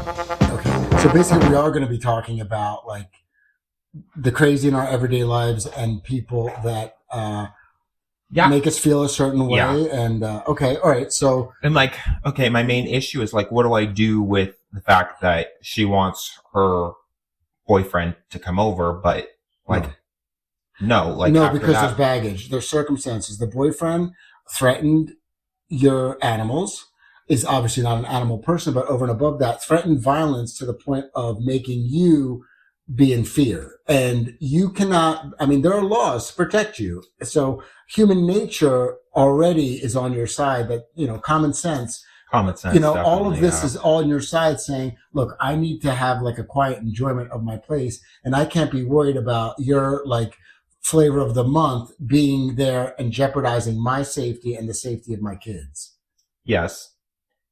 Okay. So basically we are going to be talking about like the crazy in our everyday lives and people that make us feel a certain way. Yeah. And okay, all right. So and like, okay, my main issue is like, what do I do with the fact that she wants her boyfriend to come over, but like, no, because there's baggage, there's circumstances. The boyfriend threatened your animals. Is obviously not an animal person, but over and above that, threatened violence to the point of making you be in fear. And you cannot, I mean, there are laws to protect you. So human nature already is on your side, that, common sense, all of this is all on your side saying, look, I need to have like a quiet enjoyment of my place. And I can't be worried about your like flavor of the month being there and jeopardizing my safety and the safety of my kids. Yes.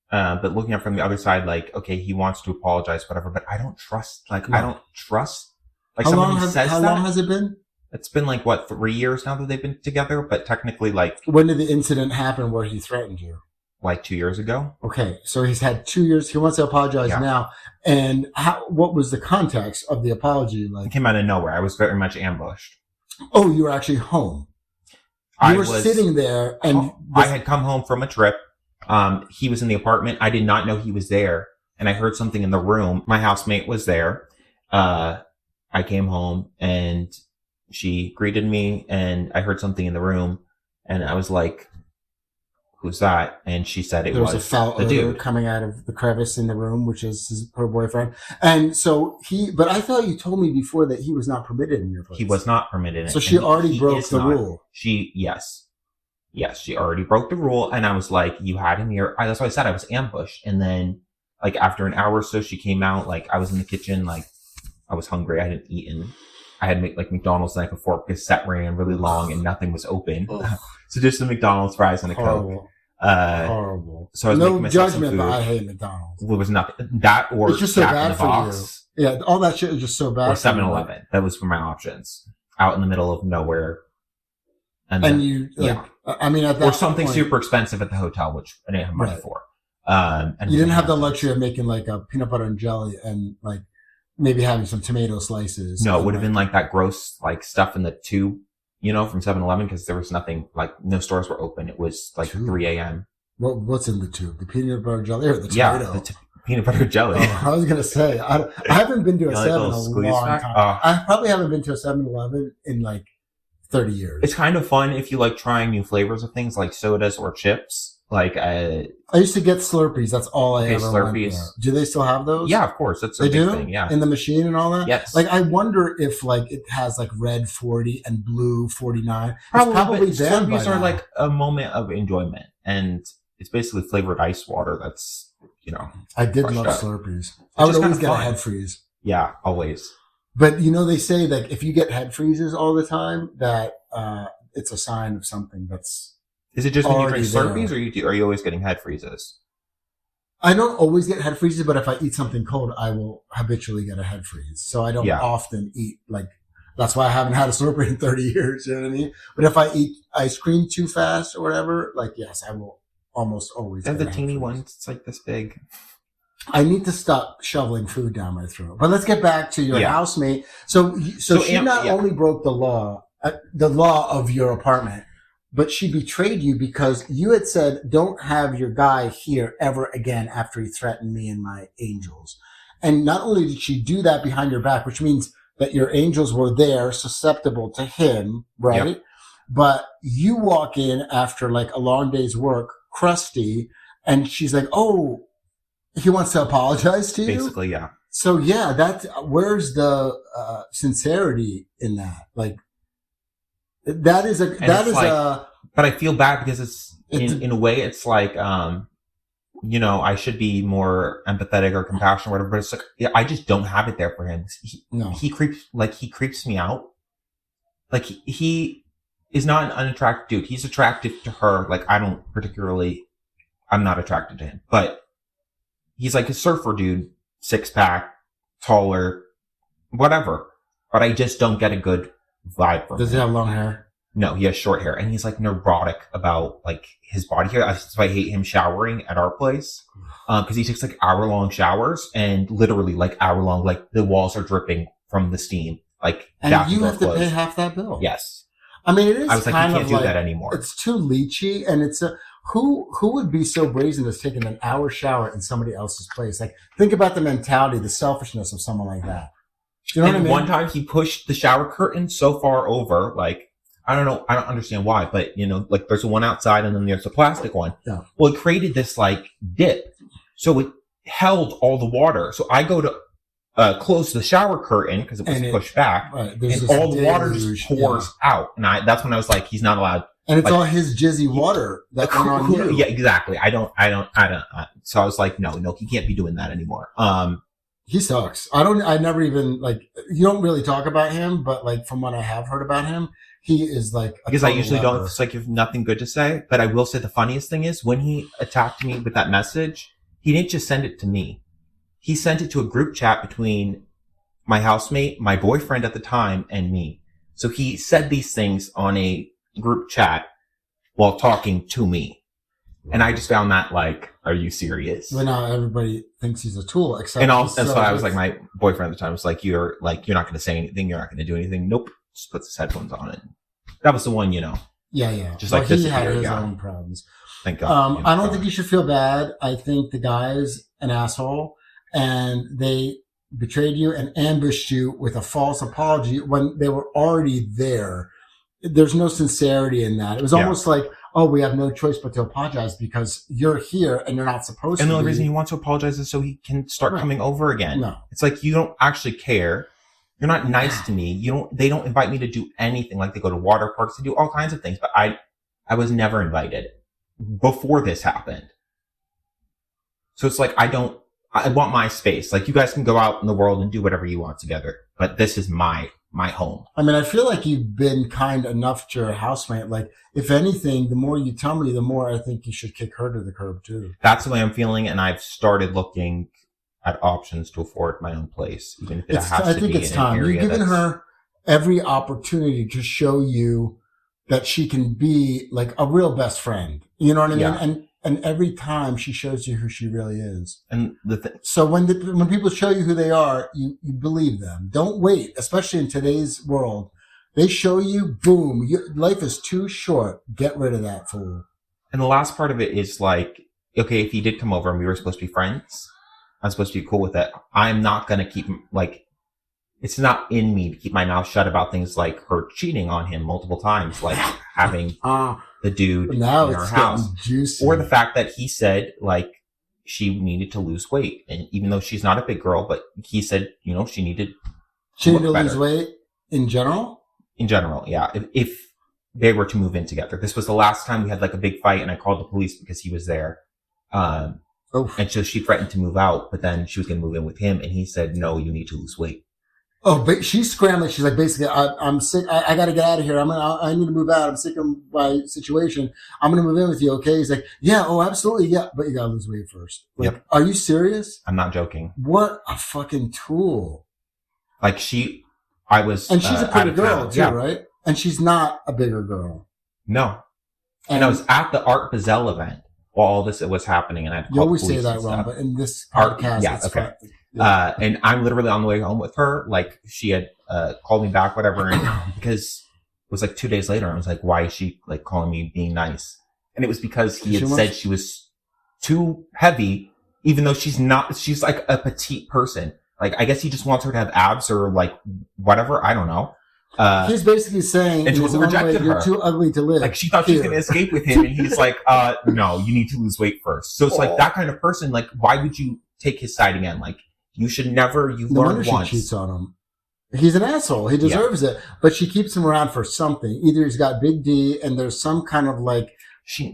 But looking at it from the other side, like, okay, he wants to apologize, whatever, but I don't trust, I don't trust, like, someone who says that. How long has it been? It's been, 3 years now that they've been together, but technically, when did the incident happen where he threatened you? 2 years ago. Okay, so he's had 2 years. He wants to apologize now. And what was the context of the apology? It came out of nowhere. I was very much ambushed. Oh, you were actually home. You were sitting there, and I had come home from a trip. He was in the apartment. I did not know he was there. And I heard something in the room. My housemate was there. I came home and she greeted me and I heard something in the room and I was like, who's that? And she said there was a foul odor coming out of the crevice in the room, which is her boyfriend. And so but I thought you told me before that he was not permitted in your place. He was not permitted. So she already broke the rule. Yes, she already broke the rule. And I was like, you had him here. That's why I said I was ambushed. And then, after an hour or so, she came out. I was in the kitchen. I was hungry. I hadn't eaten. I had McDonald's knife and fork because set ran really long and nothing was open. So just the McDonald's fries and a Coke. Horrible. So I was no judgment, but I hate McDonald's. It was nothing. That or it's just so bad for box, you. Yeah, all that shit is just so bad. Or 7-Eleven. That was for my options. Out in the middle of nowhere. And you, I mean, at that or something super expensive at the hotel, which I didn't have money for. And you didn't have the luxury of making a peanut butter and jelly and maybe having some tomato slices. No, it would have been that gross stuff in the tube, from 7-Eleven because there was nothing no stores were open. It was 3 a.m. What's in the tube? The peanut butter jelly or the tomato? Yeah, peanut butter jelly. I was gonna say I haven't been to a 7 in a long time. I probably haven't been to a 7-Eleven in 30 years. It's kind of fun if you like trying new flavors of things like sodas or chips. I used to get Slurpees. That's all I ever Slurpees. went there. Do they still have those? Yeah, of course. That's a big thing. Yeah, in the machine and all that. Yes. I wonder if it has red 40 and blue 49. Probably Slurpees are a moment of enjoyment, and it's basically flavored ice water. That's I did love Slurpees. I would always get a head freeze. Yeah, always. But they say that if you get head freezes all the time, that it's a sign of something that's. Is it just when you drink Slurpees, or are you always getting head freezes? I don't always get head freezes, but if I eat something cold, I will habitually get a head freeze. So I don't often eat that's why I haven't had a Slurpee in 30 years. You know what I mean? But if I eat ice cream too fast or whatever, yes, I will almost always. They have the teeny ones. It's this big. I need to stop shoveling food down my throat. But let's get back to your housemate. So she not only broke the law of your apartment, but she betrayed you because you had said, don't have your guy here ever again after he threatened me and my angels. And not only did she do that behind your back, which means that your angels were there susceptible to him, right? Yep. But you walk in after a long day's work, crusty, and she's like, oh, he wants to apologize to you? Basically, yeah. So, where's the sincerity in that? But I feel bad because it's in a way, it's I should be more empathetic or compassionate or whatever, but it's I just don't have it there for him. He creeps me out. He is not an unattractive dude. He's attractive to her. I'm not attracted to him, but he's a surfer dude, 6-pack, taller, whatever. But I just don't get a good vibe from him. Does he have long hair? No, he has short hair, and he's like neurotic about like his body hair. That's why I hate him showering at our place, because he takes like hour-long showers, and literally like hour-long, like the walls are dripping from the steam. Like, and you have to pay half that bill. Yes. I mean, it is. I was like, kind you can't of do like, that anymore. It's too leechy, and it's who would be so brazen as taking an hour shower in somebody else's place? Like, think about the mentality, the selfishness of someone like that. You know what I mean? One time he pushed the shower curtain so far over, like, I don't know, I don't understand why, but you know, like there's one outside and then there's a plastic one. Yeah. Well, it created this like dip, so it held all the water. So I go to close the shower curtain because it was pushed back, right, and all the water just pours out. And that's when I was like, he's not allowed. And it's all his jizzy water that went on you. Yeah, exactly. I don't. So I was like, no, he can't be doing that anymore. He sucks. I never even like. You don't really talk about him, but like from what I have heard about him, he is like. Because I usually don't. It's like you have nothing good to say. But I will say the funniest thing is when he attacked me with that message, he didn't just send it to me. He sent it to a group chat between my housemate, my boyfriend at the time, and me. So he said these things on a group chat while talking to me. And I just found that like, are you serious? Well, now everybody thinks he's a tool, except. And also, that's why I was like, my boyfriend at the time was like, you're not going to say anything. You're not going to do anything. Nope. Just puts his headphones on it. That was the one, you know. Yeah. Just like this. He had his own problems. Thank God. I don't think you should feel bad. I think the guy's an asshole, and they betrayed you and ambushed you with a false apology when they were already there. There's no sincerity in that. It was almost like, oh, we have no choice but to apologize because you're here and you're not supposed to. And the only reason he wants to apologize is so he can start coming over again. No. It's like you don't actually care. You're not nice to me. They don't invite me to do anything. Like they go to water parks, to do all kinds of things, but I was never invited before this happened. So it's like I want my space. Like you guys can go out in the world and do whatever you want together, but this is my home. I mean, I feel like you've been kind enough to your housemate. Like, if anything, the more you tell me, the more I think you should kick her to the curb too. That's the way I'm feeling, and I've started looking at options to afford my own place, even if it has to be. I think it's time. You've given her every opportunity to show you that she can be like a real best friend. You know what I mean? Yeah. And every time she shows you who she really is. And so when people show you who they are, you believe them. Don't wait, especially in today's world. They show you, boom, life is too short. Get rid of that fool. And the last part of it is like, okay, if he did come over and we were supposed to be friends, I'm supposed to be cool with it. I'm not going to keep, like, it's not in me to keep my mouth shut about things like her cheating on him multiple times, like having the dude in our house. Juicy. Or the fact that he said, like, she needed to lose weight. And even though she's not a big girl, but he said, you know, she needed to lose weight in general? In general, yeah. If they were to move in together. This was the last time we had, like, a big fight, and I called the police because he was there. And so she threatened to move out, but then she was going to move in with him, and he said, no, you need to lose weight. Oh, but she's scrambling. She's like, basically, I'm sick. I got to get out of here. I need to move out. I'm sick of my situation. I'm going to move in with you. Okay. He's like, yeah, oh, absolutely. Yeah. But you got to lose weight first. Like, yep. Are you serious? I'm not joking. What a fucking tool. Like and she's a pretty girl too, right? And she's not a bigger girl. No. And I was at the Art Basel event while all this was happening. And I you always say that wrong, but in this podcast, it's okay. And I'm literally on the way home with her. Like she had called me back, whatever. And because it was like 2 days later, I was like, why is she like calling me being nice? And it was because he had said she was too heavy, even though she's not, she's like a petite person. Like, I guess he just wants her to have abs or like whatever. I don't know. He's basically saying, and she rejected her. You're too ugly to live. Like she thought she was going to escape with him. And he's like, no, you need to lose weight first. So it's like that kind of person. Like, why would you take his side again? Like, you should never, you've learned once. She cheats on him. He's an asshole. He deserves it. But she keeps him around for something. Either he's got big D and there's some kind of like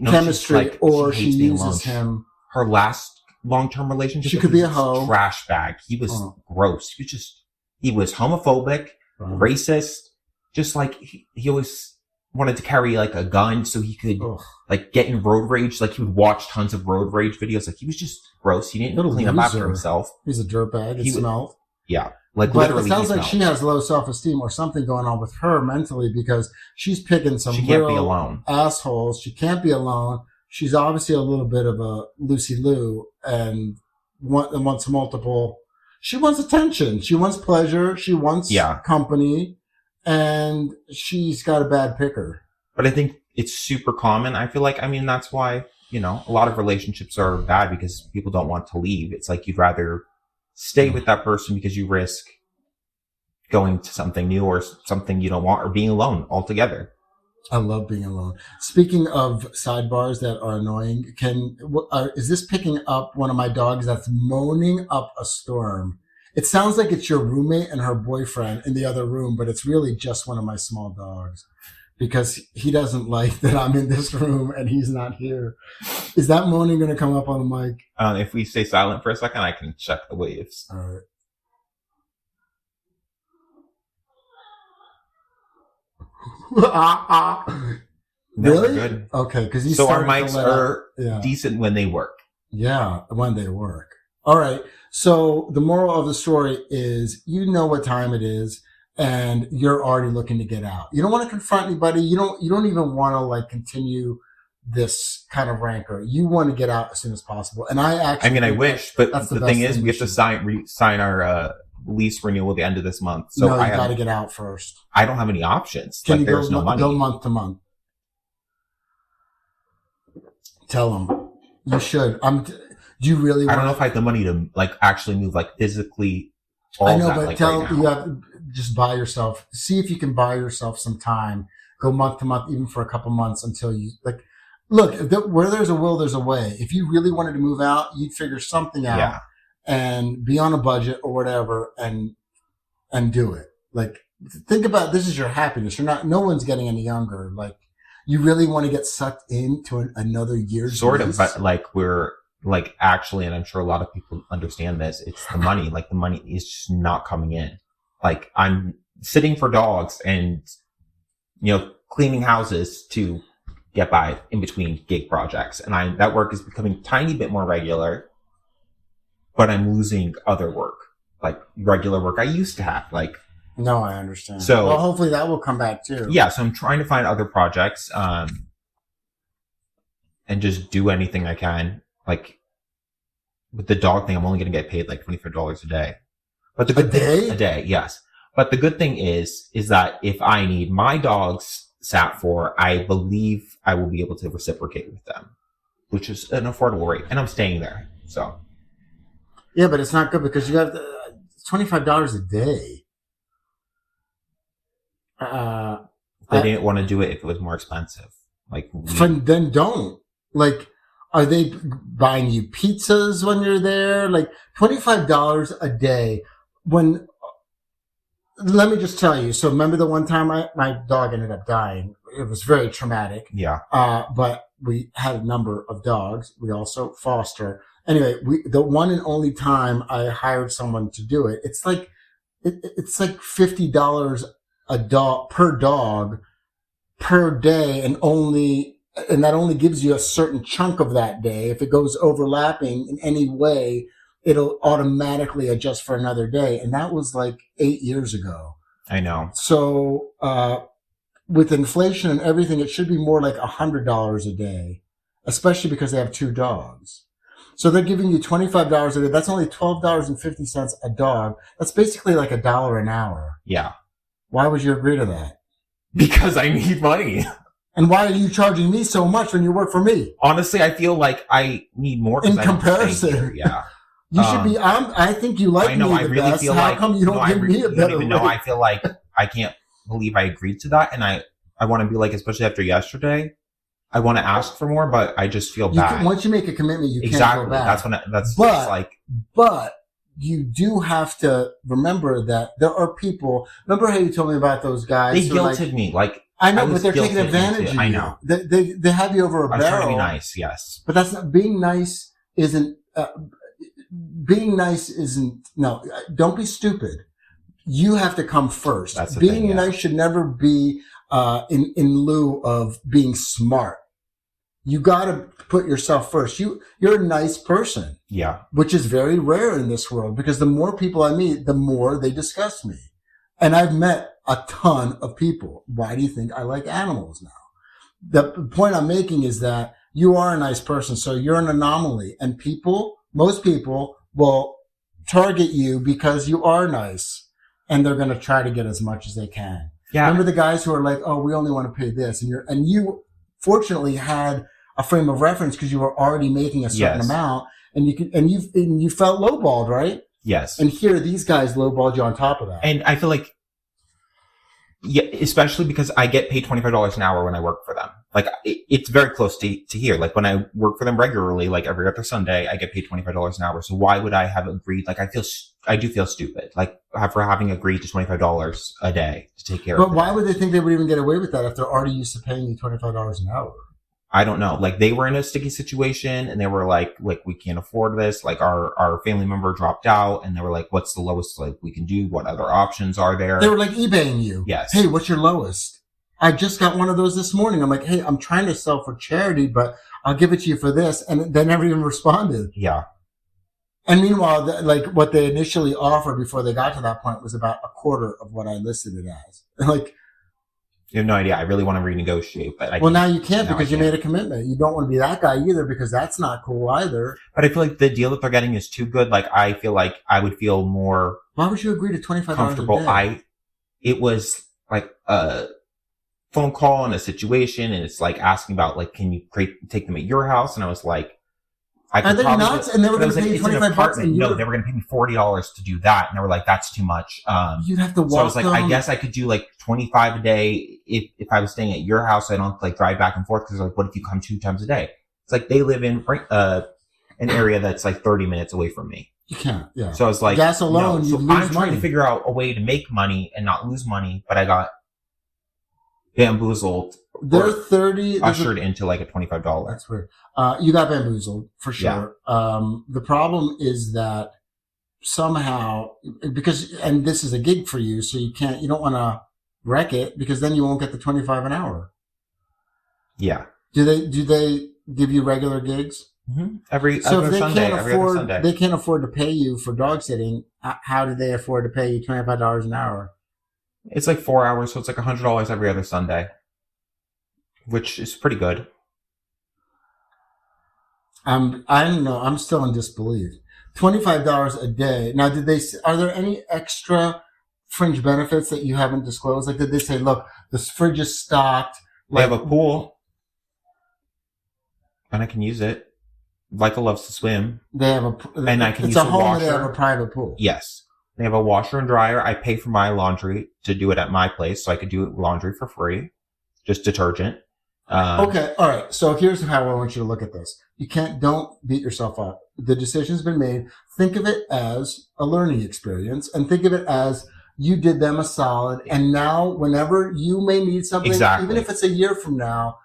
chemistry, or she uses him. Her last long-term relationship. She could be a hoe. Trash bag. He was gross. He was homophobic, racist. Just like he always wanted to carry like a gun so he could like get in road rage. Like he would watch tons of road rage videos. Like he was just gross. He didn't clean up after himself. He's a dirtbag. It smelled. He was horrible. He was horrible. He was horrible. Yeah. Like But it literally sounds he's like she has low self-esteem or something going on with her mentally because she's picking some She can't be real alone. assholes. She can't be alone. She's obviously a little bit of a Lucy Lou and wants multiple. She wants attention. She wants pleasure. She wants company. And she's got a bad picker. But I think it's super common. I feel like, I mean, that's why, you know, a lot of relationships are bad because people don't want to leave. It's like you'd rather stay with that person because you risk going to something new or something you don't want or being alone altogether. I love being alone. Speaking of sidebars that are annoying, is this picking up one of my dogs that's moaning up a storm? It sounds like it's your roommate and her boyfriend in the other room, but it's really just one of my small dogs because he doesn't like that I'm in this room and he's not here. Is that moaning going to come up on the mic? If we stay silent for a second, I can check the waves. All right. Really? Good. Okay, because so our mics are decent when they work. Yeah, when they work. All right. So the moral of the story is, you know what time it is, and you're already looking to get out. You don't want to confront anybody. You don't even want to like continue this kind of rancor. You want to get out as soon as possible. And I wish, but the thing is, we have to sign our lease renewal at the end of this month. So no, you got to get out first. I don't have any options. Can you go month to month? Tell them you should. Do you really? I don't know if I have the money to like actually move like physically. I know, but tell them you have to just buy yourself. See if you can buy yourself some time. Go month to month, even for a couple months until you like. Look, where there's a will, there's a way. If you really wanted to move out, you'd figure something out and be on a budget or whatever, and do it. Like, think about this is your happiness. No one's getting any younger. Like, you really want to get sucked into another year's sort of, but like we're like actually, and I'm sure a lot of people understand this. It's the money. Like the money is just not coming in. Like I'm sitting for dogs and cleaning houses to get by in between gig projects, and that work is becoming a tiny bit more regular. But I'm losing other work, like regular work I used to have. Like, no, I understand. So, well, hopefully that will come back too. Yeah, so I'm trying to find other projects, and just do anything I can. Like with the dog thing, I'm only going to get paid like $25 a day. But the good thing, a day, yes. But the good thing is that if I need my dogs sat for, I believe I will be able to reciprocate with them, which is an affordable rate, and I'm staying there. So. Yeah, but it's not good because you have $25 a day. They didn't want to do it if it was more expensive. Like, then don't. Like, are they buying you pizzas when you're there? Like, $25 a day. Let me just tell you. So remember the one time my dog ended up dying? It was very traumatic. Yeah. But we had a number of dogs. We also foster. Anyway, the one and only time I hired someone to do it, it's like $50 per dog per day, and that only gives you a certain chunk of that day. If it goes overlapping in any way, it'll automatically adjust for another day. And that was like 8 years ago. I know. So with inflation and everything, it should be more like $100 a day, especially because they have 2 dogs. So they're giving you $25 a day. That's only $12.50 a dog. That's basically like $1 an hour. Yeah. Why would you agree to that? Because I need money. And why are you charging me so much when you work for me? Honestly, I feel like I need more. In comparison. Yeah. You should be, I think you like me the best. How come you don't give me a better rate? I feel like I can't believe I agreed to that. And I want to be like, especially after yesterday, I want to ask for more, but I just feel bad. Once you make a commitment, you can't go back. But you do have to remember that there are people. Remember how you told me about those guys? They guilted me. Like I know, but they're taking advantage of you. I know. They have you over a barrel. I'm trying to be nice, yes. But that's not being nice. Being nice isn't. No, don't be stupid. You have to come first. Being nice should never be in lieu of being smart. You got to put yourself first. You're a nice person, Yeah. which is very rare in this world because the more people I meet, the more they disgust me. And I've met a ton of people. Why do you think I like animals now? The point I'm making is that you are a nice person, so you're an anomaly. And most people will target you because you are nice, and they're going to try to get as much as they can. Yeah. Remember the guys who are like, "Oh, we only want to pay this," and you fortunately had a frame of reference because you were already making a certain amount, and you felt lowballed, right? Yes. And here, these guys lowballed you on top of that. And I feel like, yeah, especially because I get paid $25 an hour when I work for them. Like, it's very close to here. Like, when I work for them regularly, like every other Sunday, I get paid $25 an hour. So why would I have agreed? Like, I do feel stupid, like, for having agreed to $25 a day to take care of But why would they think they would even get away with that if they're already used to paying you $25 an hour? I don't know. Like, they were in a sticky situation and they were like, we can't afford this. Like, our family member dropped out and they were like, what's the lowest like we can do? What other options are there? They were like eBaying you. Yes. Hey, what's your lowest? I just got one of those this morning. I'm like, hey, I'm trying to sell for charity, but I'll give it to you for this. And they never even responded. Yeah. And meanwhile, like what they initially offered before they got to that point was about a quarter of what I listed it as. Like, you have no idea. I really want to renegotiate, but now you can't because you made a commitment. You don't want to be that guy either because that's not cool either. But I feel like the deal that they're getting is too good. Like, I feel like I would feel more. Why would you agree to $25 comfortable? a day? It was like a phone call and a situation, and it's like asking about like, can you take them at your house? And I was like, Are they nuts? And they were going to pay you $25. No, they were going to pay me $40 to do that, and they were like, "That's too much." You'd have to walk. So I was like, I guess I could do like $25 a day if I was staying at your house. I don't like drive back and forth because like, what if you come 2 times a day? It's like they live in an area that's like 30 minutes away from me. You can't. Yeah. So I was like, gas alone, no. you So lose I'm trying money. to figure out a way to make money and not lose money, but I got bamboozled. They're 30 ushered into like a $25. That's weird. You got bamboozled for sure. Yeah. The problem is that somehow and this is a gig for you, so you don't want to wreck it because then you won't get the 25 an hour. Yeah. Do they give you regular gigs? Mm-hmm. Every other Sunday. They can't afford to pay you for dog sitting. How do they afford to pay you $25 an hour? It's like 4 hours, so it's like $100 every other Sunday, which is pretty good. I don't know. I'm still in disbelief. $25 a day. Now, are there any extra fringe benefits that you haven't disclosed? Like, did they say, look, this fridge is stocked? They have a pool, and I can use it. Leica loves to swim. They have and I can use a home washer. They have a private pool. Yes. They have a washer and dryer. I pay for my laundry to do it at my place, so I could do laundry for free. Just detergent. Okay, all right. So here's how I want you to look at this. Don't beat yourself up. The decision's been made. Think of it as a learning experience and think of it as you did them a solid. And now whenever you may need something, even if it's a year from now,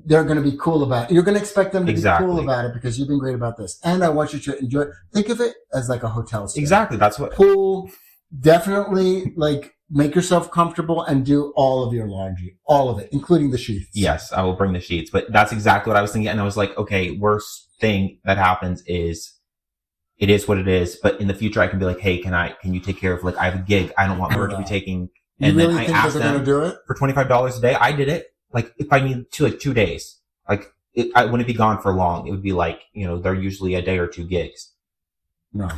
they're going to be cool about it. You're going to expect them to be cool about it because you've been great about this. And I want you to enjoy it. Think of it as like a hotel stay. Exactly. That's what. Pool, definitely like make yourself comfortable and do all of your laundry. All of it, including the sheets. Yes, I will bring the sheets. But that's exactly what I was thinking. And I was like, okay, worst thing that happens is it is what it is. But in the future, I can be like, hey, can you take care of, like, I have a gig. I don't want her to be taking. And you really then I think asked that they're going to do it? For $25 a day, I did it. Like, if I need to, like, 2 days, like, I wouldn't be gone for long. It would be like, they're usually a day or 2 gigs. No.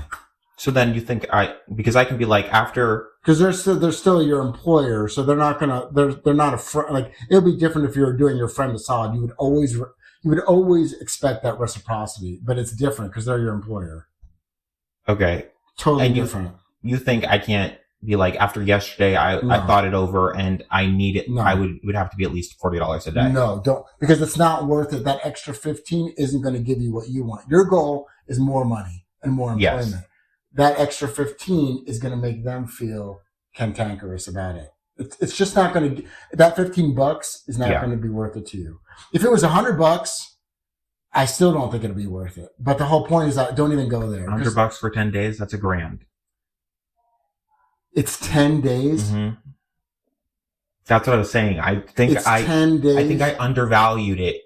So then you think because I can be like after. Because they're still your employer. So they're not going to, they're not a friend. Like, it would be different if you were doing your friend a solid. You would always expect that reciprocity, but it's different because they're your employer. Okay. Totally different. You think I can't be like, after yesterday, I thought it over and I need it. No. I would have to be at least $40 a day. No, don't, because it's not worth it. That extra 15 isn't going to give you what you want. Your goal is more money and more employment. Yes. That extra 15 is going to make them feel cantankerous about it. It's just not going to, that $15 is not going to be worth it to you. If it was $100, I still don't think it'll be worth it. But the whole point is that don't even go there. $100 for 10 days, that's $1,000. It's 10 days. Mm-hmm. That's what I was saying. I think it's 10 days. I think I undervalued it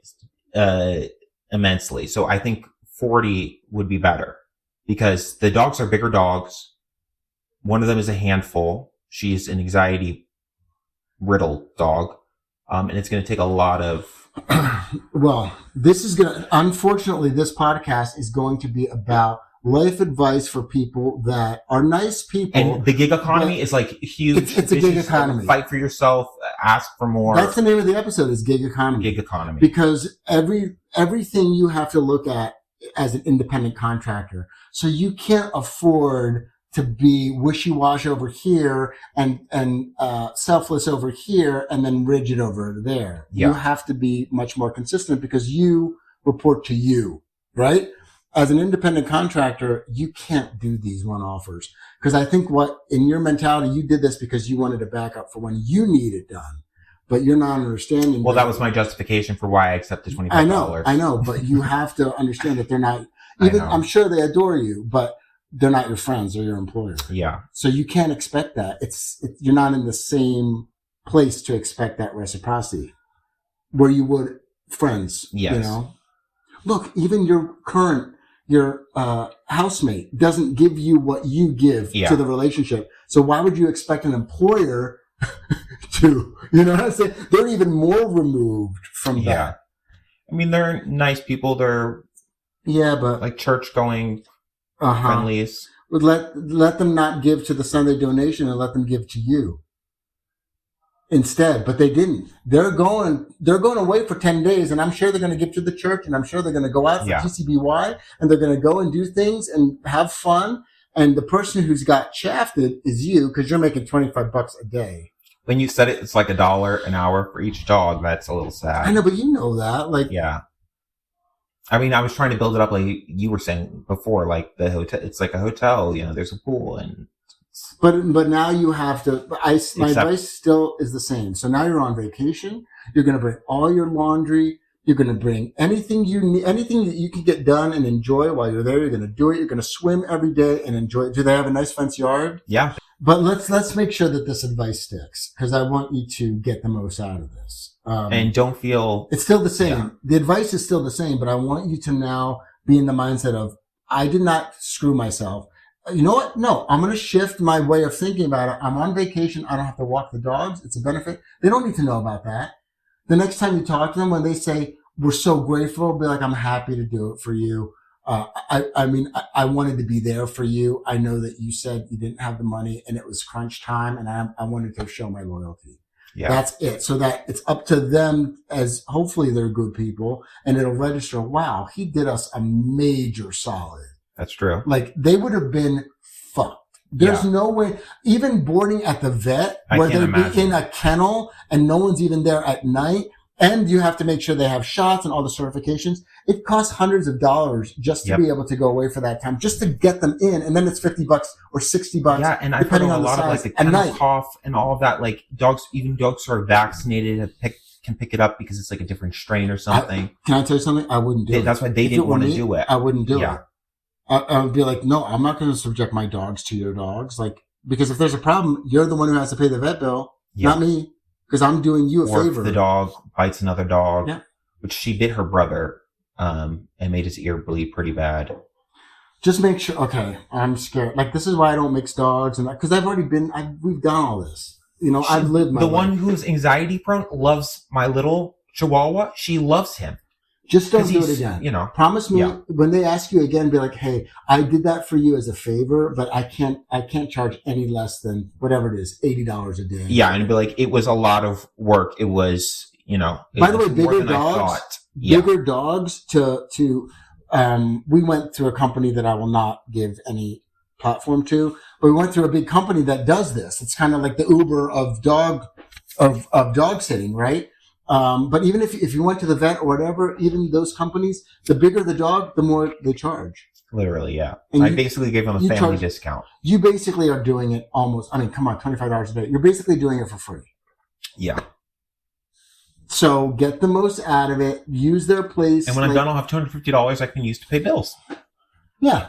immensely. So I think 40 would be better because the dogs are bigger dogs. One of them is a handful. She's an anxiety riddled dog. And it's going to take a lot of. Well, unfortunately, this podcast is going to be about life advice for people that are nice people. And the gig economy is like huge. It's a gig economy. Fight for yourself, ask for more. That's the name of the episode, is gig economy. Gig economy. Because everything you have to look at as an independent contractor. So you can't afford to be wishy-washy over here and selfless over here and then rigid over there. Yeah. You have to be much more consistent because you report to you, right? As an independent contractor, you can't do these one-offers. Because I think in your mentality, you did this because you wanted a backup for when you need it done. But you're not understanding. Well, that was my justification for why I accepted $25. I know, but you have to understand that they're not, I'm sure they adore you, but they're not your friends or your employer. Yeah. So you can't expect that. You're not in the same place to expect that reciprocity where you would friends. Yes. You know, look, even your housemate doesn't give you what you give to the relationship. So why would you expect an employer to, you know what I'm saying? They're even more removed from that. I mean, they're nice people. They're but like church going. Friendlies. Let them not give to the Sunday donation and let them give to you instead. But they didn't. They're going away for 10 days, and I'm sure they're going to give to the church, and I'm sure they're going to go out for TCBY, and they're going to go and do things and have fun. And the person who's got shafted is you because you're making $25 a day. When you said it's like $1 an hour for each dog, that's a little sad. I know, but you know that, yeah. I mean, I was trying to build it up like you were saying before, like the hotel. It's like a hotel, you know. There's a pool, and but now you have to. My advice still is the same. So now you're on vacation. You're going to bring all your laundry. You're going to bring anything you need, anything that you can get done and enjoy while you're there. You're going to do it. You're going to swim every day and enjoy it. Do they have a nice fence yard? Yeah. But let's make sure that this advice sticks because I want you to get the most out of this. And don't feel... It's still the same. Yeah. The advice is still the same, but I want you to now be in the mindset of, I did not screw myself. You know what? No, I'm going to shift my way of thinking about it. I'm on vacation. I don't have to walk the dogs. It's a benefit. They don't need to know about that. The next time you talk to them, when they say, we're so grateful, be like, I'm happy to do it for you. I wanted to be there for you. I know that you said you didn't have the money and it was crunch time, and I wanted to show my loyalty. Yeah. That's it. So that it's up to them, as hopefully they're good people, and it'll register, wow, he did us a major solid. That's true. Like, they would have been fucked. There's no way, even boarding at the vet, where they'd be in a kennel and no one's even there at night, and you have to make sure they have shots and all the certifications. It costs hundreds of dollars just to be able to go away for that time, just to get them in. And then it's $50 or $60. Yeah, and I've heard a lot of like the kennel cough and all of that. Like even dogs who are vaccinated can pick it up because it's like a different strain or something. Can I tell you something? I wouldn't do it. That's why they didn't want to do it. I wouldn't do it. I would be like, no, I'm not going to subject my dogs to your dogs. Like, because if there's a problem, you're the one who has to pay the vet bill, not me. Because I'm doing you a favor. If the dog bites another dog, which she bit her brother, and made his ear bleed pretty bad. Just make sure. Okay, I'm scared. Like, this is why I don't mix dogs, and because we've done all this. You know, I've lived my life. The one who's anxiety prone loves my little Chihuahua. She loves him. Just don't do it again. You know, promise me when they ask you again, be like, "Hey, I did that for you as a favor, but I can't charge any less than whatever it is, $80 a day." Yeah, and be like, it was a lot of work. It was, you know. By the way, bigger dogs we went through a company that I will not give any platform to, but we went through a big company that does this. It's kind of like the Uber of dog sitting, right? But even if you went to the vet or whatever, even those companies, the bigger the dog, the more they charge. Literally, yeah. And I basically gave them a family discount. You basically are doing it almost, I mean, come on, $25 a day. You're basically doing it for free. Yeah. So get the most out of it. Use their place. And when I'm done, I'll have $250 I can use to pay bills. Yeah.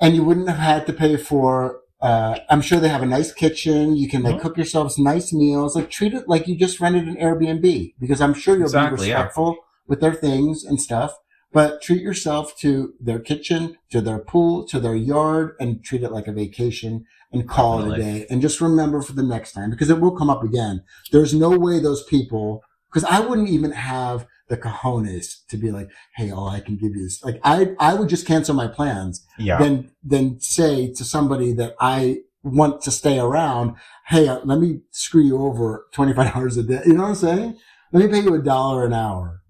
And you wouldn't have had to pay for... I'm sure they have a nice kitchen. You can cook yourselves nice meals. Like, treat it like you just rented an Airbnb, because I'm sure you'll be respectful with their things and stuff, but treat yourself to their kitchen, to their pool, to their yard, and treat it like a vacation and call it a day. And just remember for the next time, because it will come up again. There's no way those people, because I wouldn't even have the cojones to be like, hey, all I can give you is like, I would just cancel my plans. Yeah. Then say to somebody that I want to stay around, hey, let me screw you over $25 a day. You know what I'm saying? Let me pay you $1 an hour.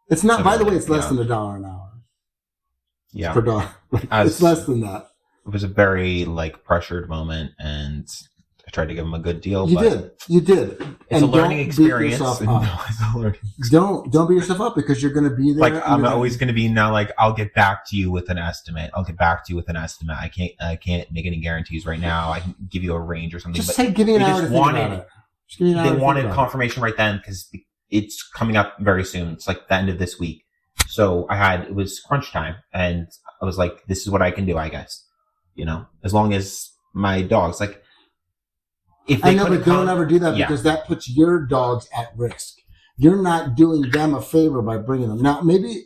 It's not, by the way, it's less than $1 an hour. Yeah. Per dog. It's less than that. It was a very like pressured moment, and I tried to give him a good deal. You did. It's a learning experience. Don't beat yourself up, because you're going to be there. Like I'm always going to be now. Like I'll get back to you with an estimate. I can't make any guarantees right now. I can give you a range or something. Just say, give me an hour to think about it. They wanted confirmation right then because it's coming up very soon. It's like the end of this week. So it was crunch time, and I was like, this is what I can do, I guess. You know, as long as my dogs, like, if they but don't ever do that, because that puts your dogs at risk. You're not doing them a favor by bringing them. Now, maybe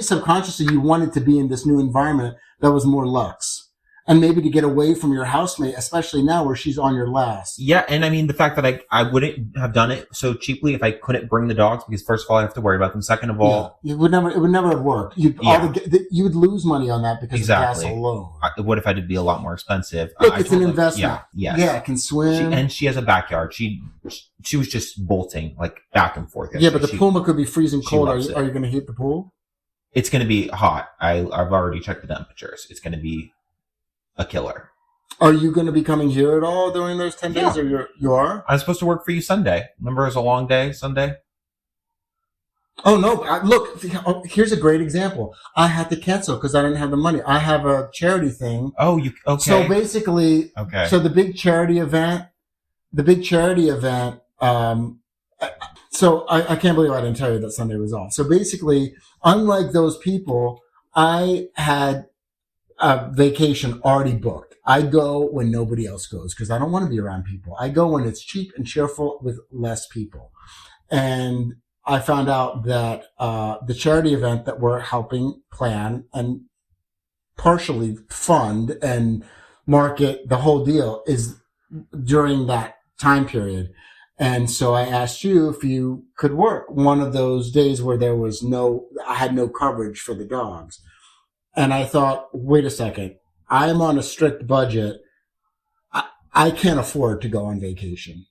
subconsciously you wanted to be in this new environment that was more luxe. And maybe to get away from your housemate, especially now where she's on your last. Yeah, and I mean, the fact that I wouldn't have done it so cheaply if I couldn't bring the dogs, because first of all, I have to worry about them. Second of all... Yeah, it would never have worked. You would lose money on that because of gas alone. What if I did be a lot more expensive? Look, it's an investment. Yeah, it can swim. She has a backyard. She was just bolting, like, back and forth. Yeah, but the Puma could be freezing cold. Are you going to heat the pool? It's going to be hot. I've already checked the temperatures. It's going to be a killer. Are you going to be coming here at all during those 10 days? Or you are? I'm supposed to work for you Sunday. Remember, it was a long day Sunday? Oh, no. Look, here's a great example. I had to cancel because I didn't have the money. I have a charity thing. Oh, okay. So basically, so the big charity event, so I can't believe I didn't tell you that Sunday was off. So basically, unlike those people, I had a vacation already booked. I go when nobody else goes because I don't want to be around people. I go when it's cheap and cheerful with less people. And I found out that the charity event that we're helping plan and partially fund and market, the whole deal, is during that time period. And so I asked you if you could work one of those days where I had no coverage for the dogs. And I thought, wait a second, I am on a strict budget. I can't afford to go on vacation.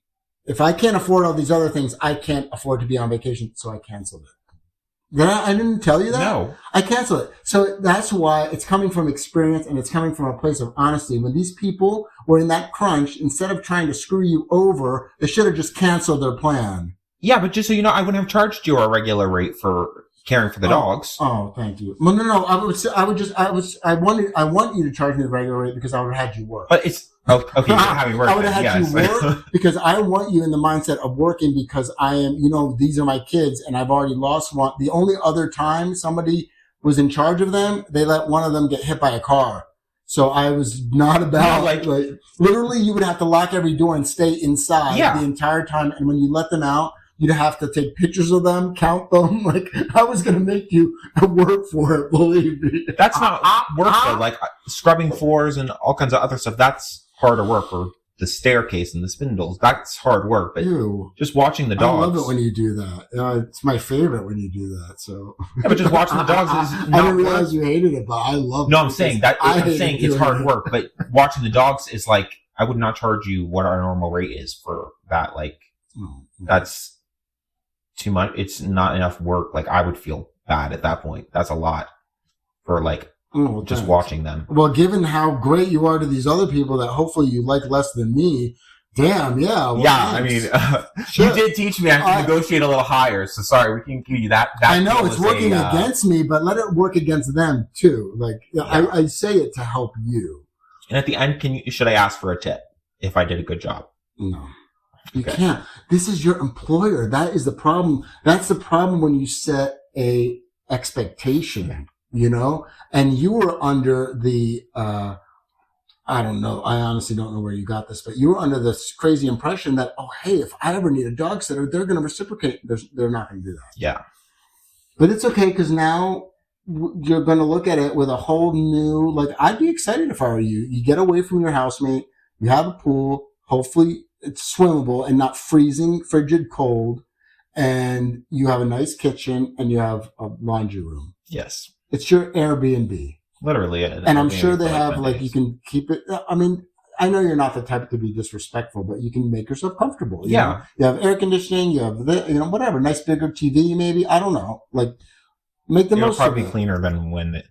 If I can't afford all these other things, I can't afford to be on vacation. So I canceled it. I didn't tell you that? No. I canceled it. So that's why it's coming from experience, and it's coming from a place of honesty. When these people were in that crunch, instead of trying to screw you over, they should have just canceled their plan. Yeah, but just so you know, I wouldn't have charged you a regular rate for caring for the dogs. Oh, thank you. Well, no. I want you to charge me the regular rate because I would have had you work. But it's okay. You're having work. I would have had you work because I want you in the mindset of working because I am. These are my kids, and I've already lost one. The only other time somebody was in charge of them, they let one of them get hit by a car. So I was not about like literally. You would have to lock every door and stay inside the entire time, and when you let them out, you'd have to take pictures of them, count them. Like, I was going to make you work for it, believe me. That's not work, though. Like, scrubbing floors and all kinds of other stuff, that's harder work. Or the staircase and the spindles, that's hard work. But just watching the dogs. I love it when you do that. It's my favorite when you do that. So, yeah, but just watching the dogs is not I didn't realize you hated it, but I love it. No, I'm saying it's hard work. But watching the dogs is like, I would not charge you what our normal rate is for that. Like, that's too much. It's not enough work. Like, I would feel bad at that point. That's a lot for just watching them. Well, given how great you are to these other people that hopefully you like less than me, damn, yeah. Well, thanks. I mean, you did teach me I have to negotiate a little higher. So sorry, we can give you that. I know it's working against me, but let it work against them too. Like, I say it to help you. And at the end, should I ask for a tip if I did a good job? No. You can't. This is your employer. That is the problem. That's the problem when you set a expectation, and you were under the, I don't know. I honestly don't know where you got this, but you were under this crazy impression that, oh, hey, if I ever need a dog sitter, they're going to reciprocate. They're not going to do that. Yeah. But it's okay because now you're going to look at it with a whole new, like, I'd be excited if I were you. You get away from your housemate, you have a pool, hopefully it's swimmable and not freezing, frigid cold, and you have a nice kitchen and you have a laundry room. Yes. It's your Airbnb. Literally. And I'm sure they have, like, you can keep it. I mean, I know you're not the type to be disrespectful, but you can make yourself comfortable. You know? You have air conditioning, you have, whatever, nice bigger TV maybe. I don't know. Like, make the most of it. It'll probably be cleaner than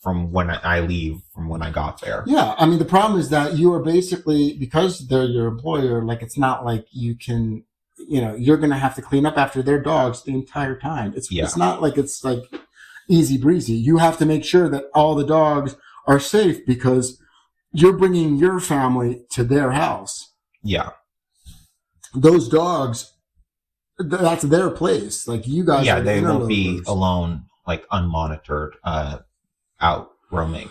from when I leave, from when I got there. Yeah. I mean, the problem is that you are basically, because they're your employer, like, it's not like you can, you're going to have to clean up after their dogs the entire time. It's not like it's like easy breezy. You have to make sure that all the dogs are safe because you're bringing your family to their house. Yeah. Those dogs, that's their place. Like, you guys are they won't be alone, like, unmonitored, out roaming.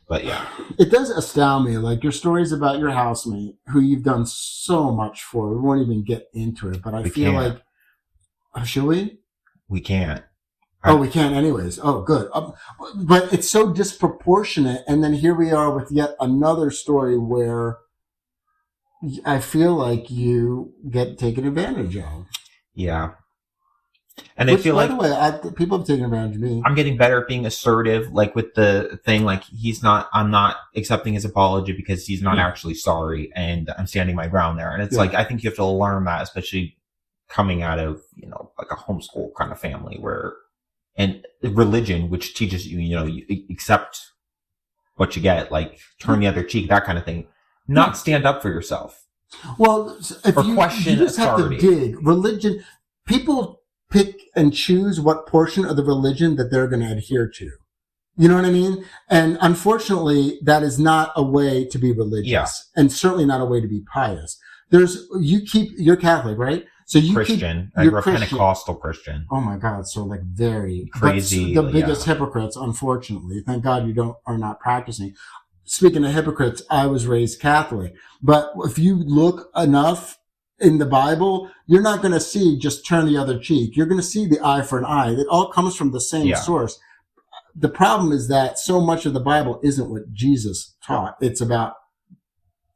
But yeah. It does astound me, like, your stories about your housemate, who you've done so much for. We won't even get into it, but I feel like... should we? We can't. We can't anyways. Oh, good. But it's so disproportionate. And then here we are with yet another story where I feel like you get taken advantage of. Yeah. And I feel by the way, people have taken advantage of me. I'm getting better at being assertive, like with the thing, like I'm not accepting his apology because he's not actually sorry, and I'm standing my ground there. And it's like, I think you have to learn that, especially coming out of, like a homeschool kind of family and religion, which teaches you, you accept what you get, like turn the other cheek, that kind of thing. Not stand up for yourself. Well, if or question you just authority. Have to dig. Religion, people pick and choose what portion of the religion that they're going to adhere to. You know what I mean? And unfortunately, that is not a way to be religious, and certainly not a way to be pious. You're Catholic, right? So you Christian, you're a Pentecostal Christian. Oh my God! So like very crazy. The biggest hypocrites, unfortunately. Thank God you are not practicing. Speaking of hypocrites, I was raised Catholic, but if you look enough in the Bible, you're not going to see just turn the other cheek. You're going to see the eye for an eye. It all comes from the same source. The problem is that so much of the Bible isn't what Jesus taught. It's about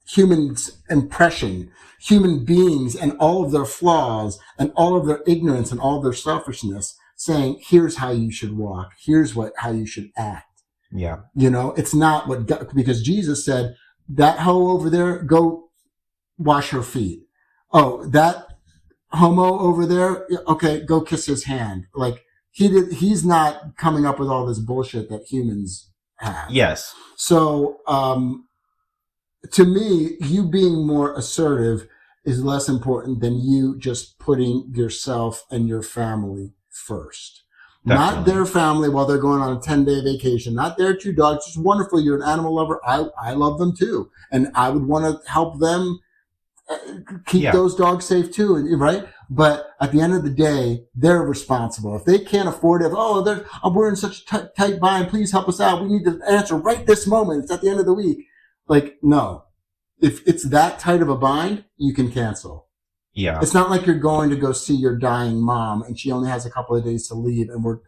humans' impression, human beings and all of their flaws and all of their ignorance and all of their selfishness, saying, here's how you should walk. Here's how you should act. Yeah. It's not what God, because Jesus said, that hoe over there, go wash her feet. Oh, that homo over there, okay, go kiss his hand. Like, he's not coming up with all this bullshit that humans have. Yes. So, to me, you being more assertive is less important than you just putting yourself and your family first. Definitely. Not their family while they're going on a 10-day vacation. Not their two dogs. It's wonderful. You're an animal lover. I love them too. And I would want to help them keep those dogs safe too, right? But at the end of the day, they're responsible. If they can't afford it, we're in such a tight bind, please help us out. We need to answer right this moment. It's at the end of the week. Like, no. If it's that tight of a bind, you can cancel. Yeah. It's not like you're going to go see your dying mom and she only has a couple of days to leave and we're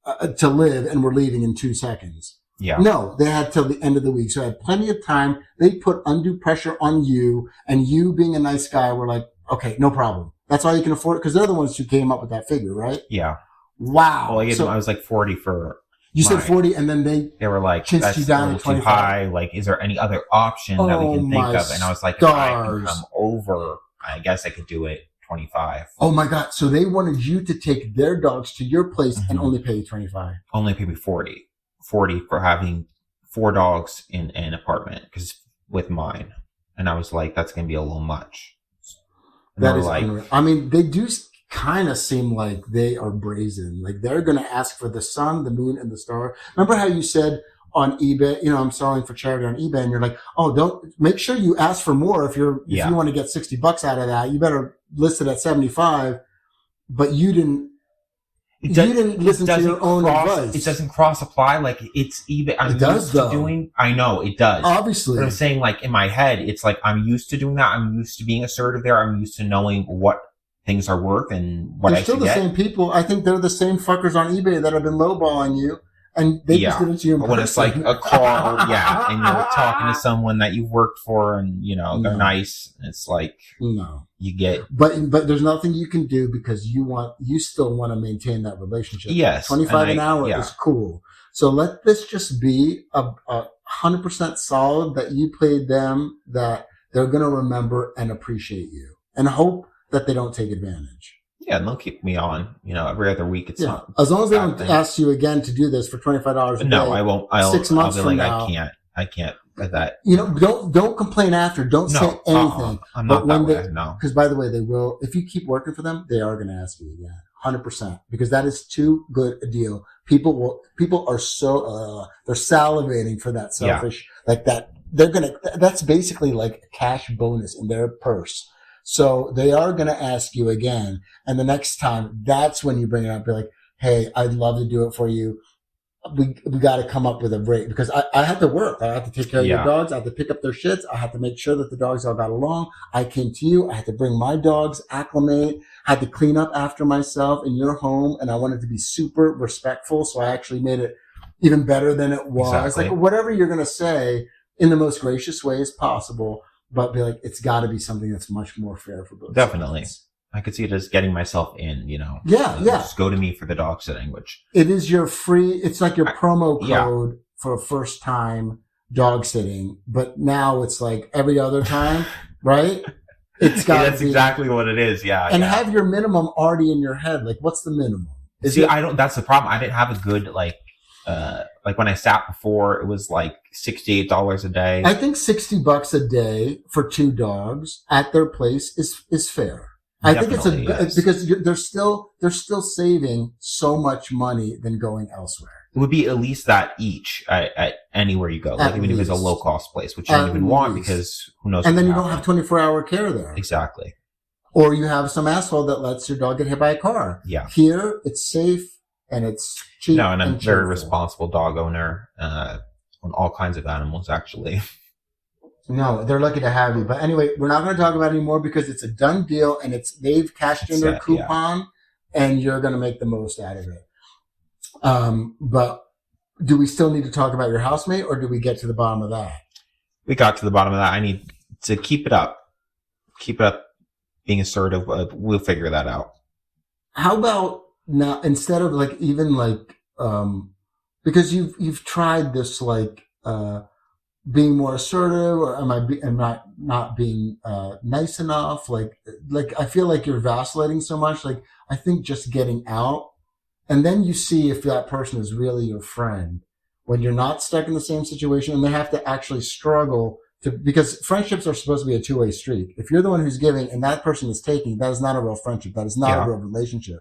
leaving in 2 seconds. Yeah. No, they had till the end of the week. So I had plenty of time. They put undue pressure on you, and you being a nice guy were like, okay, no problem. That's all you can afford. Because they're the ones who came up with that figure, right? Yeah. Wow. Well, I was like 40 for... You said 40, and then they were like, chinched you down to 25. Too high. Like, is there any other option that we can think of? And I was like, if I can come over, I guess I could do it 25. Oh my God. So they wanted you to take their dogs to your place and only pay you 25. Only pay me 40. 40 for having 4 dogs in an apartment with mine. And I was like, that's going to be a little much. And that is unreal. I mean, they do kind of seem like they are brazen. Like they're going to ask for the sun, the moon, and the star. Remember how you said on eBay, I'm selling for charity on eBay, and you're like, oh, don't make sure you ask for more if you want to get $60 out of that. You better list it at 75. But you didn't listen to your own advice. It doesn't cross apply. Like it's eBay. It does though. I know it does. Obviously. But I'm saying like in my head, it's like I'm used to doing that. I'm used to being assertive there. I'm used to knowing what things are worth and what They're I still should the get. same people. I think they're the same fuckers on eBay that have been lowballing you, and they just did it to you in But when person. it's like a car, and you're talking to someone that you've worked for, and they're nice, it's like you get. But there's nothing you can do because you still want to maintain that relationship. Yes, $25 an hour is cool. So let this just be a 100% solid that you played them, that they're going to remember and appreciate you, and hope that they don't take advantage. Yeah, and they'll keep me on, every other week. It's not as long as they don't ask you again to do this for $25 a day. No, I won't. 6 months I'll be from like, now, I can't with that. Don't complain after. Don't say anything. I'm not that way. No, because by the way, they will. If you keep working for them, they are going to ask you again, 100%, because that is too good a deal. People are so they're salivating for that selfish like that. That's basically like a cash bonus in their purse. So they are going to ask you again. And the next time, that's when you bring it up. Be like, hey, I'd love to do it for you. We got to come up with a rate, because I had to work. I had to take care of your dogs. I had to pick up their shits. I had to make sure that the dogs all got along. I came to you. I had to bring my dogs, acclimate. I had to clean up after myself in your home. And I wanted to be super respectful. So I actually made it even better than it was. Exactly. Like, whatever you're going to say in the most gracious ways possible. But be like, it's got to be something that's much more fair for both Definitely. sides. I could see it as getting myself in, Yeah. Just go to me for the dog sitting, which... It is your it's like your promo code for a first time dog sitting. But now it's like every other time, right? It's got that's exactly what it is, yeah. And have your minimum already in your head. Like, what's the minimum? That's the problem. I didn't have a good, like when I sat before, it was like $68 a day. I think $60 a day for 2 dogs at their place is fair. I think it's because they're still saving so much money than going elsewhere. It would be at least that each at anywhere you go. Like even if it's a low cost place, which you don't even want, because who knows. And then you don't have 24-hour care there. Exactly. Or you have some asshole that lets your dog get hit by a car. Yeah. Here, it's safe and it's cheap. No, and I'm a very responsible dog owner on all kinds of animals, actually. No, they're lucky to have you. But anyway, we're not going to talk about it anymore because it's a done deal, and they've cashed in their coupon, and you're going to make the most out of it. But do we still need to talk about your housemate, or do we get to the bottom of that? We got to the bottom of that. I need to keep it up. Keep it up, being assertive. We'll figure that out. How about now, instead of because you've tried this, being more assertive, or am I not being nice enough? Like I feel like you're vacillating so much. Like, I think just getting out, and then you see if that person is really your friend when you're not stuck in the same situation, and they have to actually struggle because friendships are supposed to be a 2-way street. If you're the one who's giving and that person is taking, that is not a real friendship. That is not a real relationship.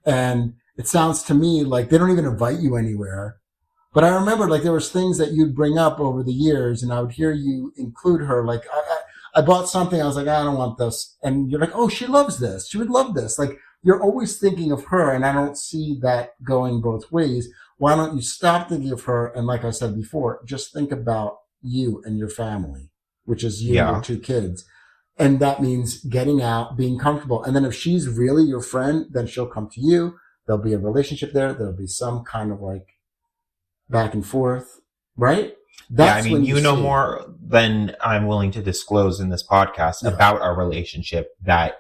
And it sounds to me like they don't even invite you anywhere. But I remember, there was things that you'd bring up over the years, and I would hear you include her. Like, I bought something. I was like, I don't want this. And you're like, oh, she loves this. She would love this. Like, you're always thinking of her, and I don't see that going both ways. Why don't you stop thinking of her? And like I said before, just think about you and your family, which is you and your 2 kids. And that means getting out, being comfortable. And then if she's really your friend, then she'll come to you. There'll be a relationship there. There'll be some kind of back and forth, right? That's when you know more than I'm willing to disclose in this podcast about our relationship, that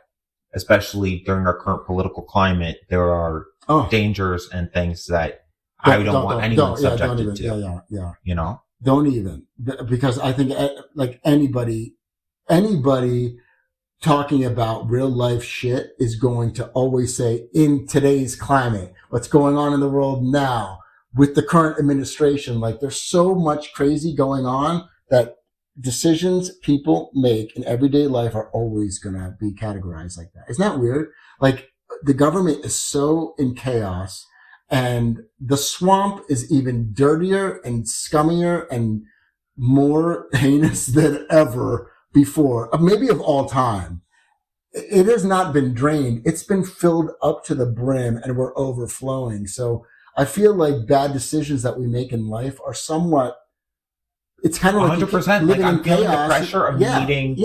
especially during our current political climate, there are dangers and things that I don't want anyone subjected to. Yeah. Don't even, because I think anybody talking about real life shit is going to always say, in today's climate, what's going on in the world now, with the current administration, there's so much crazy going on that decisions people make in everyday life are always going to be categorized like that. Isn't that weird? The government is so in chaos, and the swamp is even dirtier and scummier and more heinous than ever before, maybe of all time. It has not been drained. It's been filled up to the brim, and we're overflowing. So I feel like bad decisions that we make in life are somewhat, it's kind of 100%. Living I'm in feeling chaos. The pressure of needing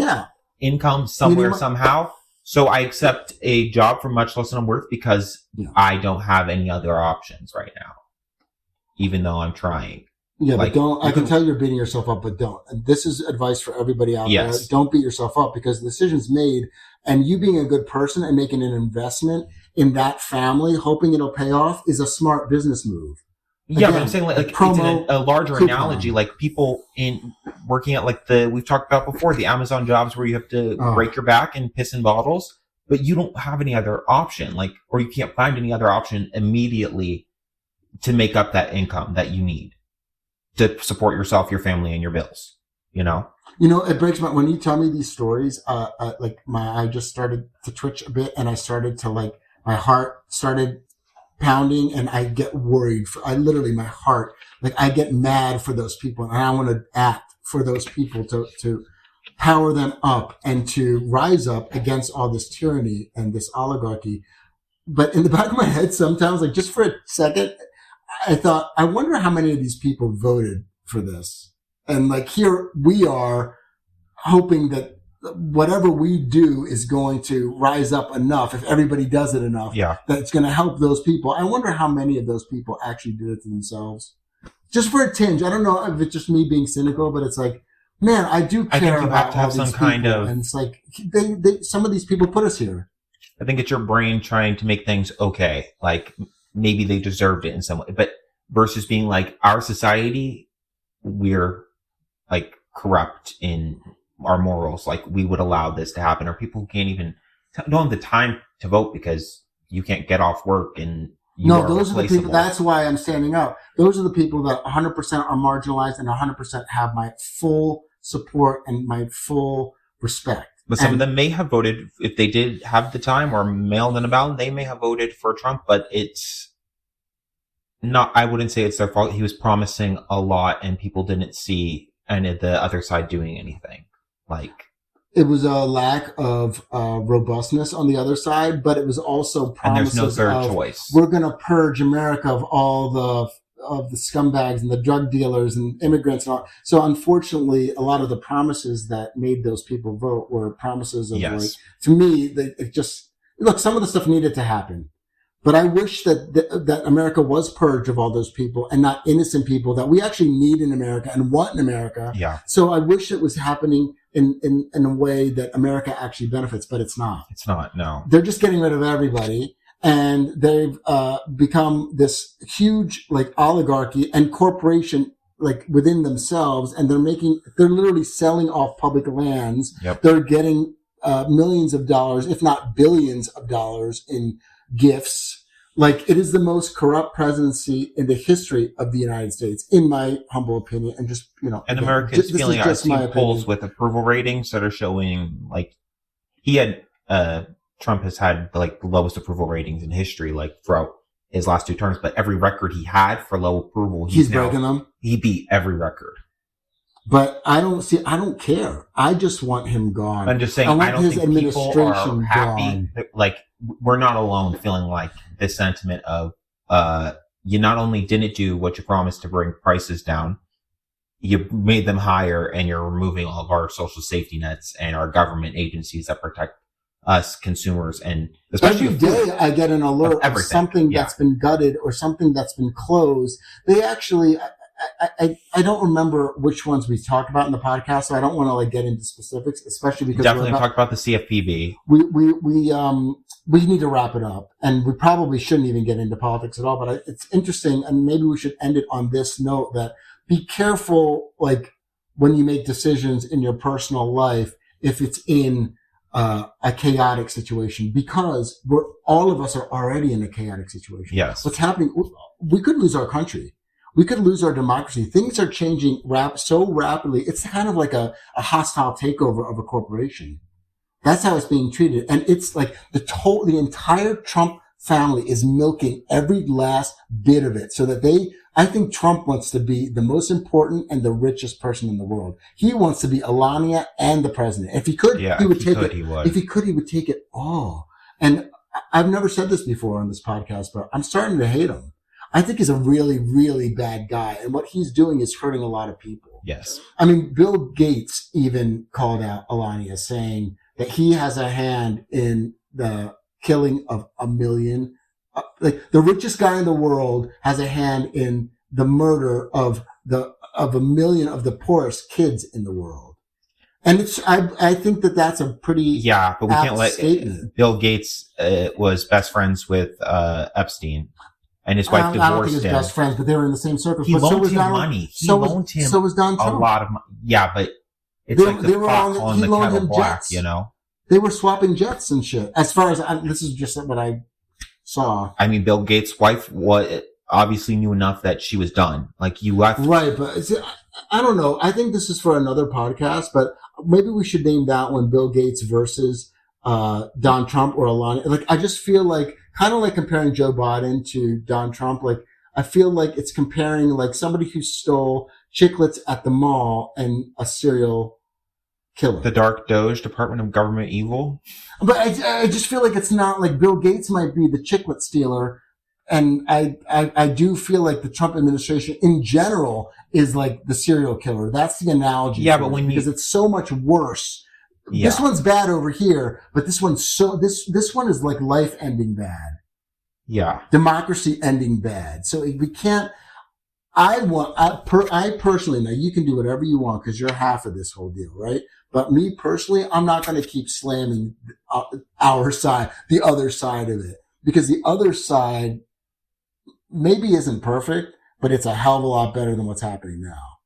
income somewhere, somehow. So I accept a job for much less than I'm worth because I don't have any other options right now, even though I'm trying. Yeah, but don't. I can tell you're beating yourself up, but don't. And this is advice for everybody out there. Don't beat yourself up because the decision's made, and you being a good person and making an investment in that family, hoping it'll pay off, is a smart business move. Again, but I'm saying like promo, it's a larger analogy, like people in working at like we've talked about before, the Amazon jobs where you have to break your back and piss in bottles, but you don't have any other option, or you can't find any other option immediately to make up that income that you need to support yourself, your family, and your bills. It breaks my, when you tell me these stories, my eye just started to twitch a bit, and I started to my heart started pounding, and I get worried. My heart, I get mad for those people, and I want to act for those people to power them up and to rise up against all this tyranny and this oligarchy. But in the back of my head, sometimes, just for a second, I thought, I wonder how many of these people voted for this. And here we are hoping that whatever we do is going to rise up enough, if everybody does it enough, that it's going to help those people. I wonder how many of those people actually did it to themselves. Just for a tinge. I don't know if it's just me being cynical, but it's man, I do care about all these people. And it's some of these people put us here. I think it's your brain trying to make things okay. Maybe they deserved it in some way. But versus being our society, we're corrupt in our morals, we would allow this to happen, or people who can't even don't have the time to vote because you can't get off work and those are the people. That's why I'm standing up. Those are the people that 100% are marginalized and 100% have my full support and my full respect. But some of them may have voted, if they did have the time or mailed in a ballot, they may have voted for Trump, but it's not, I wouldn't say it's their fault. He was promising a lot and people didn't see any of the other side doing anything. It was a lack of robustness on the other side, but it was also promises. And there's no third choice. We're going to purge America of all the scumbags and the drug dealers and immigrants and all. So unfortunately, a lot of the promises that made those people vote were promises of to me, some of the stuff needed to happen. But I wish that America was purged of all those people and not innocent people that we actually need in America and want in America. Yeah. So I wish it was happening in a way that America actually benefits, but it's not. It's not, no. They're just getting rid of everybody, and they've become this huge oligarchy and corporation within themselves, and they're literally selling off public lands. Yep. They're getting millions of dollars, if not billions of dollars in gifts. It is the most corrupt presidency in the history of the United States, in my humble opinion. And just, and America is feeling, I've seen polls with approval ratings that are showing Trump has had the lowest approval ratings in history, throughout his last 2 terms, but every record he had for low approval, he's breaking them. He beat every record. But I don't care. I just want him gone. I'm just saying, I don't think people are happy. We're not alone feeling this sentiment of, you not only didn't do what you promised to bring prices down, you made them higher, and you're removing all of our social safety nets and our government agencies that protect us consumers. And especially every day I get an alert of something that's been gutted or something that's been closed. They actually, I don't remember which ones we talked about in the podcast, so I don't want to get into specifics, especially because definitely talk about the CFPB. We need to wrap it up, and we probably shouldn't even get into politics at all. But it's interesting, and maybe we should end it on this note: that be careful, when you make decisions in your personal life, if it's in a chaotic situation, because all of us are already in a chaotic situation. Yes, what's happening? We could lose our country. We could lose our democracy. Things are changing so rapidly. It's kind of like a hostile takeover of a corporation. That's how it's being treated. And it's the entire Trump family is milking every last bit of it so that I think Trump wants to be the most important and the richest person in the world. He wants to be Melania and the president. If he could, he would take it. If he could, he would take it all. And I've never said this before on this podcast, but I'm starting to hate him. I think he's a really, really bad guy. And what he's doing is hurting a lot of people. Yes. I mean, Bill Gates even called out Melania, saying that he has a hand in the killing of a million. Like the richest guy in the world has a hand in the murder of a million of the poorest kids in the world. And I think that's a pretty but we can't let statement. Bill Gates was best friends with Epstein, and his wife divorced him. I don't think he was best friends, but they were in the same circles. He loaned him money. He loaned him so was Don Trump. A lot of money. Yeah, but it's like the pot on the kettle black, jets. They were swapping jets and shit. As far as this is just what I saw. I mean, Bill Gates' wife obviously knew enough that she was done. Like you left, right? But I don't know. I think this is for another podcast, but maybe we should name that one Bill Gates versus Don Trump or Alani. Like I just feel like kind of like comparing Joe Biden to Don Trump. Like I feel like it's comparing like somebody who stole chiclets at the mall and a serial killer. The Dark Doge, Department of Government Evil. But I just feel like it's not like Bill Gates might be the chiclet stealer. And I do feel like the Trump administration in general is like the serial killer. That's the analogy. Yeah, but because it's so much worse. Yeah. This one's bad over here, but this one's this one is like life ending bad. Yeah. Democracy ending bad. So we can't. I personally, now you can do whatever you want because you're half of this whole deal, right? But me personally, I'm not going to keep slamming our side, the other side of it, because the other side maybe isn't perfect, but it's a hell of a lot better than what's happening now.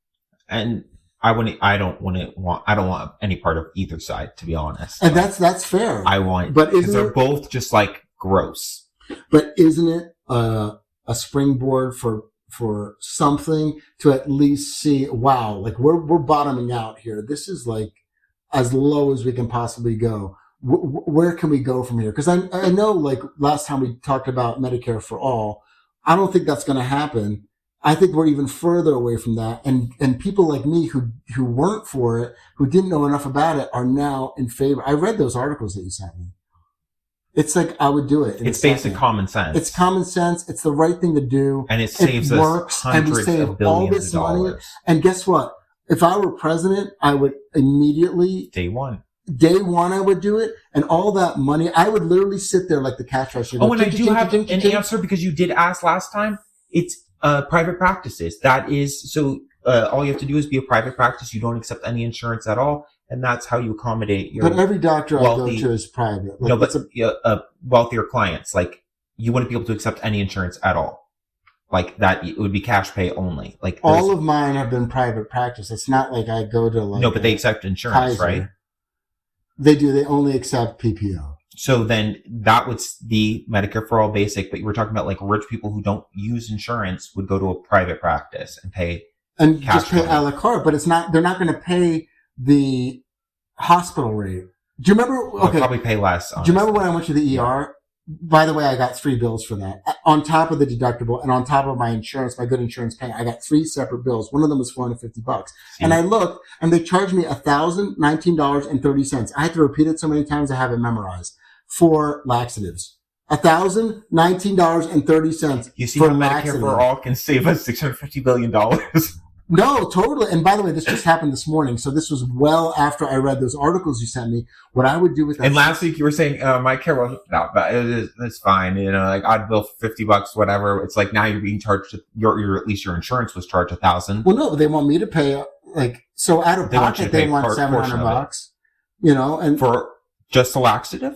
And I don't want any part of either side, to be honest. And that's fair. But because they're both just like gross. But isn't it a springboard for something to at least see, wow, like we're bottoming out here. This is like as low as we can possibly go. Where can we go from here? Because I know like last time we talked about Medicare for all, I don't think that's going to happen. I think we're even further away from that. And people like me who weren't for it, who didn't know enough about it, are now in favor. I read those articles that you sent me. It's like I would do it. It's basic common sense. It's common sense. It's the right thing to do. And it saves us hundreds of billions of dollars. And guess what? If I were president, I would immediately Day one, I would do it. And all that money, I would literally sit there like the cash register. Oh, and I do have an answer because you did ask last time. It's private practices. That is, so all you have to do is be a private practice. You don't accept any insurance at all. And that's how you accommodate your. But every doctor I go to is private. Like, no, but wealthier clients, like you wouldn't be able to accept any insurance at all. Like that, it would be cash pay only. Like all of mine have been private practice. It's not like I go to like. No, but they accept insurance, Kaiser. Right? They do. They only accept PPO. So then that would be Medicare for all basic. But you were talking about like rich people who don't use insurance would go to a private practice and pay. And cash just pay a la carte, but it's not. They're not going to pay the hospital rate. Do you remember? Okay, they'll probably pay less. Honestly. Do you remember when I went to the ER? By the way, I got 3 bills for that. On top of the deductible and on top of my insurance, my good insurance paying, I got 3 separate bills. One of them was $450. And I looked and they charged me $1,019.30. I had to repeat it so many times I have it memorized for laxatives. $1,019.30. You see how Medicare for all can save us $650 billion? No, totally. And by the way, this just happened this morning. So this was well after I read those articles you sent me. What I would do with that. And last week you were saying, my care wasn't not bad. It's fine. You know, like I'd bill for $50, whatever. It's like now you're being charged your at least your insurance was charged $1,000. Well, no, they want me to pay like, so out of pocket, they want $700, you know, and for just a laxative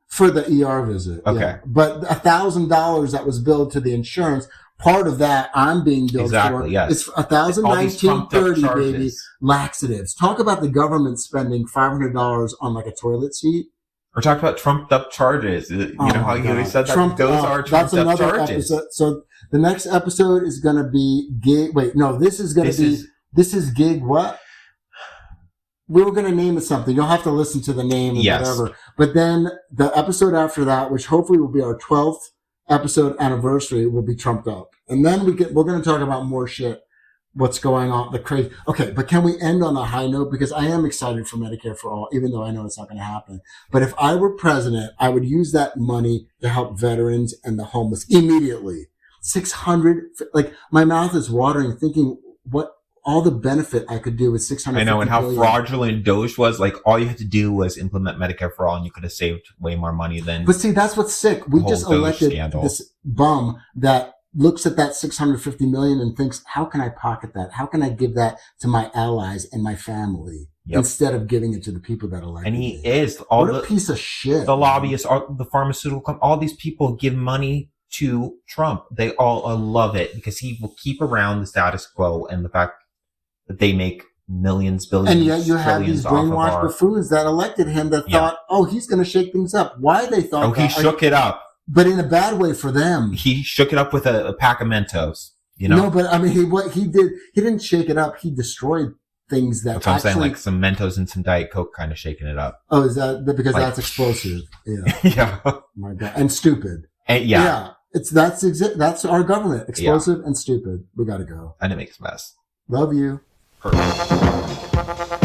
for the ER visit. Okay. Yeah. But $1,000 that was billed to the insurance. Part of that I'm being billed for. Yes. It's $1,019.30, baby. Laxatives. Talk about the government spending $500 on like a toilet seat. We're talking about trumped up charges. You know how you always said that those are trumped up charges. Episode. So the next episode is going to be gig. Wait, no, this is going to be. This is gig what? We were going to name it something. You'll have to listen to the name or whatever. But then the episode after that, which hopefully will be our 12th episode anniversary, will be trumped up. And then we're going to talk about more shit. What's going on? The crazy. Okay. But can we end on a high note? Because I am excited for Medicare for all, even though I know it's not going to happen. But if I were president, I would use that money to help veterans and the homeless immediately. 600, like my mouth is watering thinking what all the benefit I could do with 650 I know, and how billion. fraudulent Doge was. Like, all you had to do was implement Medicare for all, and you could have saved way more money than. But see, that's what's sick. We just elected this bum that looks at that 650 million and thinks, how can I pocket that? How can I give that to my allies and my family instead of giving it to the people that elected me? And he me? is. What a piece of shit. The lobbyists, the pharmaceutical companies, all these people give money to Trump. They all love it because he will keep around the status quo and the fact that they make millions, billions, and yet you have these brainwashed buffoons that elected him that thought, oh, he's going to shake things up. Why they thought that? Oh, he shook it up. But in a bad way for them. He shook it up with a pack of Mentos, you know? No, but I mean, what he did, he didn't shake it up. He destroyed things that That's what I'm saying, like some Mentos and some Diet Coke kind of shaking it up. Oh, is that because like, that's explosive? Yeah. Yeah. Oh my God. And stupid. And yeah. That's our government. Explosive and stupid. We got to go. And it makes a mess. Love you. Perfect.